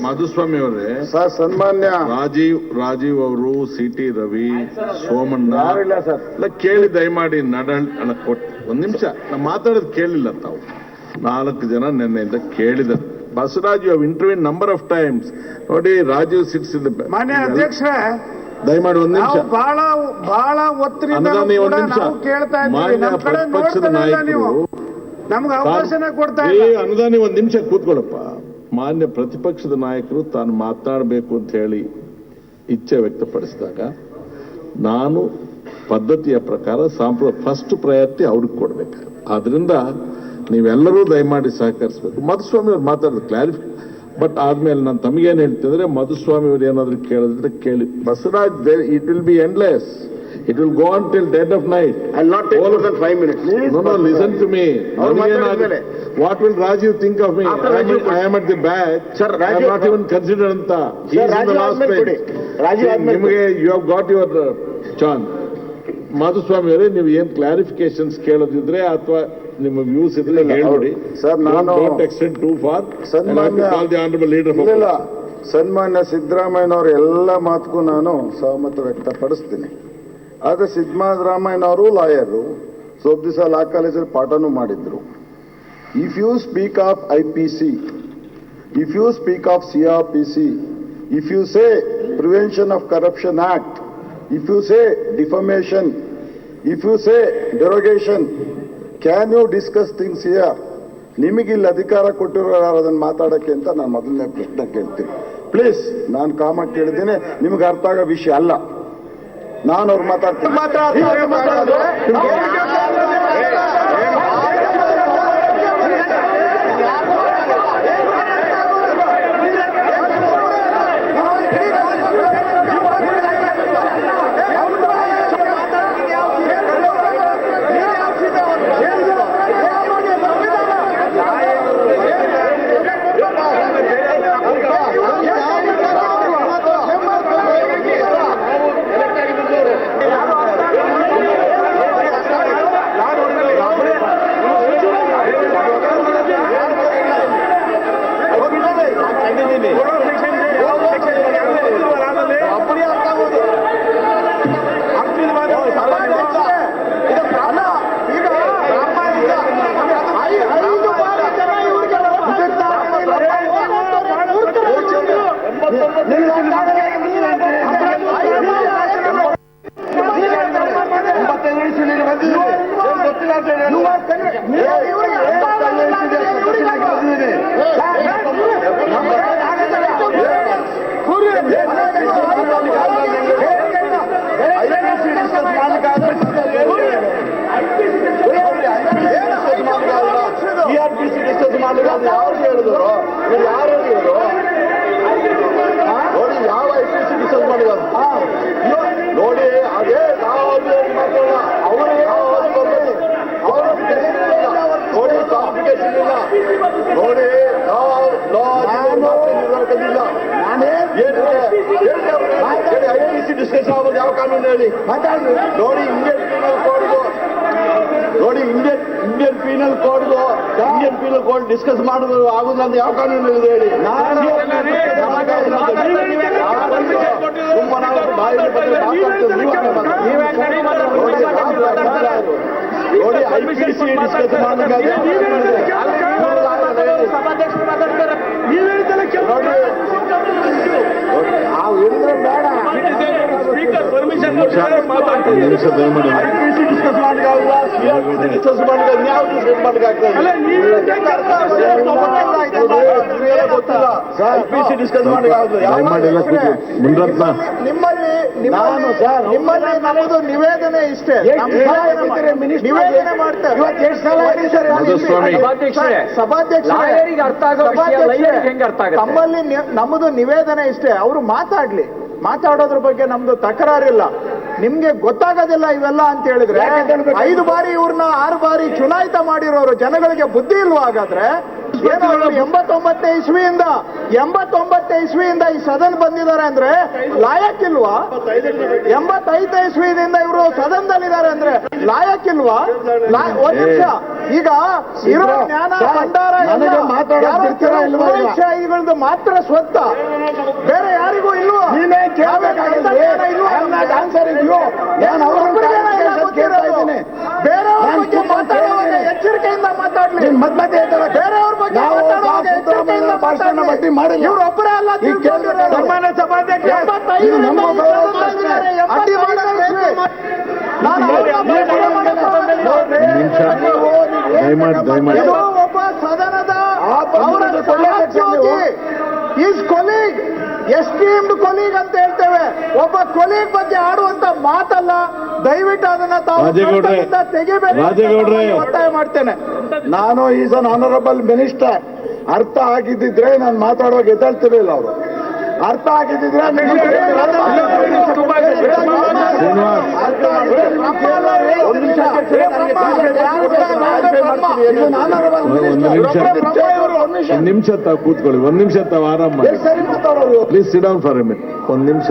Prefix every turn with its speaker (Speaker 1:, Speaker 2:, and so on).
Speaker 1: ಮಾಧುಸ್ವಾಮಿ ಅವರೇ,
Speaker 2: ಸನ್ಮಾನ್ಯ
Speaker 1: ರಾಜೀವ್ ಅವರು, ಸಿ.ಟಿ. ರವಿ, ಸೋಮಣ್ಣ ಎಲ್ಲ ಕೇಳಿ ದಯಮಾಡಿ ಒಂದ್ ನಿಮಿಷ ನಾ ಮಾತಾಡೋದು ಕೇಳಿಲ್ಲ. ತಾವು 4 ಜನ ನಿನ್ನೆಯಿಂದ ಕೇಳಿದ. Basavaraj you interview number of times. ನೋಡಿ, ರಾಜೀವ್ ಸಿಟ್ಸ್ ಇನ್ ದ
Speaker 2: ಮಾನ್ಯ ಅಧ್ಯಕ್ಷರೇ,
Speaker 1: ದಯಮಾಡಿ ಒಂದ್ ನಿಮಿಷ
Speaker 2: ಬಹಳ ಒತ್ತಡ ಕೇಳ್ತಾ ಇದ್ದೀವಿ. ನಮ್ಮ ಕಡೆ ನೀವು ನಮ್ಗೆ ಅವಕಾಶನ ಕೊಡ್ತಾ ಇಲ್ಲ.
Speaker 1: ಅನುದಾನಿ ಒಂದ್ ನಿಮಿಷ ಕೂತ್ಕೊಳ್ಳಪ್ಪ. ಮಾನ್ಯ ಪ್ರತಿಪಕ್ಷದ ನಾಯಕರು ತಾನು ಮಾತನಾಡಬೇಕು ಅಂತ ಹೇಳಿ ಇಚ್ಛೆ ವ್ಯಕ್ತಪಡಿಸಿದಾಗ ನಾನು ಪದ್ಧತಿಯ ಪ್ರಕಾರ ಫಸ್ಟ್ ಪ್ರಯಾರಿಟಿ ಅವ್ರಿಗೆ ಕೊಡ್ಬೇಕು. ಆದ್ರಿಂದ ನೀವೆಲ್ಲರೂ ದಯಮಾಡಿ ಸಹಕರಿಸಬೇಕು. ಮಧುಸ್ವಾಮಿ ಅವ್ರು ಮಾತಾಡಿದ್ರು ಕ್ಲಾರಿಫೈ, ಬಟ್ ಆದ್ಮೇಲೆ ನಾನು ತಮಗೇನು ಹೇಳ್ತಿದ್ರೆ, ಮಧುಸ್ವಾಮಿ ಅವರು ಏನಾದ್ರು ಕೇಳಿದ್ರೆ ಕೇಳಿ. Basavaraj, it will be endless. It will go on till dead of night.
Speaker 2: I'll not take more than 5 minutes.
Speaker 1: No, listen to me. What will Rajiv think of me? I am at the back.
Speaker 2: Sir,
Speaker 1: I am not even considered anta. He is in the last page. You have got your chance. Madhuswamy ಅವರೇ, ನೀವು ಏನ್ clarifications ಕೇಳೋದಿದ್ರೆ ಅಥವಾ ನಿಮ್ಮ views ಇದ್ರೆ ಹೇಳ್ಬಿಡಿ.
Speaker 2: Sir, ನಾನು
Speaker 1: don't extend two for.
Speaker 2: ಸನ್ಮಾನ್ಯ ಸಿದ್ದರಾಮಯ್ಯನವರು ಎಲ್ಲ ಮಾತಕ್ಕೂ ನಾನು ಸಹಮತ ವ್ಯಕ್ತಪಡಿಸ್ತೀನಿ. ಆದರೆ ಸಿದ್ದರಾಮಯ್ಯನವರು ಲಾಯರು, ಸ್ವಲ್ಪ ದಿವಸ ಲಾ ಕಾಲೇಜಲ್ಲಿ ಪಾಠನೂ ಮಾಡಿದ್ರು. If you speak of IPC, if you speak of CRPC, if you say prevention of corruption act, if you say defamation, if you say derogation, can you discuss things here? ನಿಮಗಿಲ್ಲಿ ಅಧಿಕಾರ ಕೊಟ್ಟಿರೋ ಅದನ್ನು ಮಾತಾಡೋಕ್ಕೆ ಅಂತ ನಾನು ಮೊದಲನೇ ಪ್ರಶ್ನೆ ಕೇಳ್ತೀನಿ. ಪ್ಲೀಸ್, ನಾನು ಕಾಮ ಕೇಳಿದ್ದೇನೆ, ನಿಮ್ಗೆ ಅರ್ಥ ಆಗೋ ವಿಷಯ ಅಲ್ಲ. ನಾನು ಅವ್ರು ಮಾತಾಡ್ತೀನಿ. ನೋಡಿ, ಅದೇ ನೋಡಿ, ಕಾಂಪ್ಲಿಕೇಶನ್ ಇಲ್ಲ. ನೋಡಿ, IPC ಡಿಸ್ಕಷನ್ ಆಗೋದು ಯಾವ ಕಾನೂನು ಹೇಳಿ? ನೋಡಿ, ಇಂಡಿಯನ್ ಪೀನಲ್ ಕೋಡ್ ಡಿಸ್ಕಸ್ ಮಾಡೋದು ಆಗುದು ಅಂತ ಯಾವ ಕಾನೂನು ಹೇಳಿದೆ ಹೇಳಿ? ನೋಡಿ, IPC ಡಿಸ್ಕಸ್ ಮಾಡೋದು ನಿಮ್ಮಲ್ಲಿ ನಮ್ಮದು ನಿವೇದನೆ ಇಷ್ಟೇ. ನಿವೇದನೆ ಮಾಡ್ತಾರೆ ತಮ್ಮಲ್ಲಿ ನಮ್ಮದು ನಿವೇದನೆ ಇಷ್ಟೇ. ಅವರು ಮಾತಾಡೋದ್ರ ಬಗ್ಗೆ ನಮ್ದು ತಕರಾರಿಲ್ಲ. ನಿಮ್ಗೆ ಗೊತ್ತಾಗೋದಿಲ್ಲ ಇವೆಲ್ಲ ಅಂತ ಹೇಳಿದ್ರೆ 5 ಬಾರಿ ಇವ್ರನ್ನ 6 ಬಾರಿ ಚುನಾಯಿತ ಮಾಡಿರೋರು ಜನಗಳಿಗೆ ಬುದ್ಧಿ ಇಲ್ವಾ? ಹಾಗಾದ್ರೆ ಏನೋ 89 ಇಸ್ವಿಯಿಂದ ಈ ಸದನ ಬಂದಿದ್ದಾರೆ ಅಂದ್ರೆ ಲಾಯಕ್ಕಿಲ್ವಾ? 85 ಇಸ್ವಿಯಿಂದ ಇವರು ಸದನದಲ್ಲಿದ್ದಾರೆ ಅಂದ್ರೆ ಲಾಯಕ್ಕಿಲ್ವಾ? ಒಂದ್ ನಿಮಿಷ,
Speaker 3: ಈಗ ಇರೋ ಜ್ಞಾನ
Speaker 2: ಸರ್,
Speaker 3: ಭಂಡಾರ
Speaker 2: ನನಗೆ ಮಾತಾಡೋಕೆ ಬಿಡ್ತೀರಾ ಇಲ್ವಾ ಈಗ?
Speaker 3: ಶಾಹಿಗಳದ್ದು ಮಾತ್ರ ಸ್ವಂತ, ಬೇರೆ ಯಾರಿಗೂ ಇಲ್ವೋ?
Speaker 2: ನೀನೇ ಕೇಳಬೇಕಾಗಿಲ್ಲ. ನಾನು ಅವ್ರನ್ನ ಕೇಳ್ತಾ ಇದ್ದೀನಿ.
Speaker 3: ಬೇರೆಯವ್ರ
Speaker 2: ನಾನು
Speaker 3: ಬಗ್ಗೆ
Speaker 2: ಕೂತ್ಕೊಂಡು
Speaker 3: ಮಾತಾಡುವಾಗ
Speaker 2: ಕೇಳಿದ್ದೀನಿ.
Speaker 3: ಎಚ್ಚರಿಕೆಯಿಂದ ಮಾತಾಡ್ಲಿ.
Speaker 2: ನೀನ್ ಮಧ್ಯ
Speaker 3: ಬೇರೆಯವ್ರ ಬಗ್ಗೆ
Speaker 2: ನಾವು
Speaker 3: ಮಾತಾಡುವಾಗ
Speaker 2: ಸಿದ್ದರಾಮಯ್ಯ ಭಾಷಣ ಬಗ್ಗೆ ಮಾಡಿಲ್ಲ.
Speaker 3: ಇವ್ರೊಬ್ಬರೇ ಅಲ್ಲ
Speaker 2: ಈಗ ಕೇಳ್ಬೇಕಾದ್ರೆ
Speaker 3: ಸನ್ಮಾನ್ಯ ಸಭಾಧ್ಯಕ್ಷ 75
Speaker 2: ಇದು ನಮ್ಮ ಗೌರವ
Speaker 3: ಮಾಡಿದ್ದಾರೆ.
Speaker 2: ಅಡ್ಡಿ
Speaker 3: 75 ನಾನು ಅವ್ರನ್ನ
Speaker 1: ದಯಮಾಡಿ
Speaker 3: ಇದು ಒಬ್ಬ ಸದನದ
Speaker 2: ಆ
Speaker 3: ಅವರ ಸಹೋದ್ಯೋಗಿ ಈಸ್ ಕೊಲೀಗ್, ಎಸ್ಟೀಮ್ಡ್ ಕೊಲೀಗ್ ಅಂತ ಹೇಳ್ತೇವೆ. ಒಬ್ಬ ಕೊಲೀಗ್ ಬಗ್ಗೆ ಆಡುವಂತ ಮಾತಲ್ಲ. ದಯವಿಟ್ಟು ಅದನ್ನ ತಾವು
Speaker 1: ರಾಜೇಗೌಡ್ರೆ,
Speaker 3: ಸ್ವಂತದಿಂದ ತೆಗಿಬೇಕು ಅಂತ
Speaker 1: ರಾಜೇಗೌಡ್ರೆ.
Speaker 3: ನಾನು ಒತ್ತಾಯ ಮಾಡ್ತೇನೆ.
Speaker 2: ನಾನು ಈಸ್ ಅನ್ ಆನರಬಲ್ ಮಿನಿಸ್ಟರ್. ಅರ್ಥ ಆಗಿದ್ದಿದ್ರೆ ನಾನು ಮಾತಾಡುವಾಗ ಎದ್ದೇಳ್ತಿರ್ಲಿಲ್ಲ ಅವರು. ಅರ್ಥ ಆಗಿದ್ದಿದ್ರೆ
Speaker 1: ಒಂದ್ ನಿಮಿಷ ತಾವು ಕೂತ್ಕೊಳ್ಳಿ, ಒಂದ್ ನಿಮಿಷ ತಾವು ಆರಾಮ ಮಾಡಿ.
Speaker 2: ಸರಿ ಮಾತಾಡೋರು
Speaker 1: please sit down for A minute. ಒಂದ್ ನಿಮಿಷ.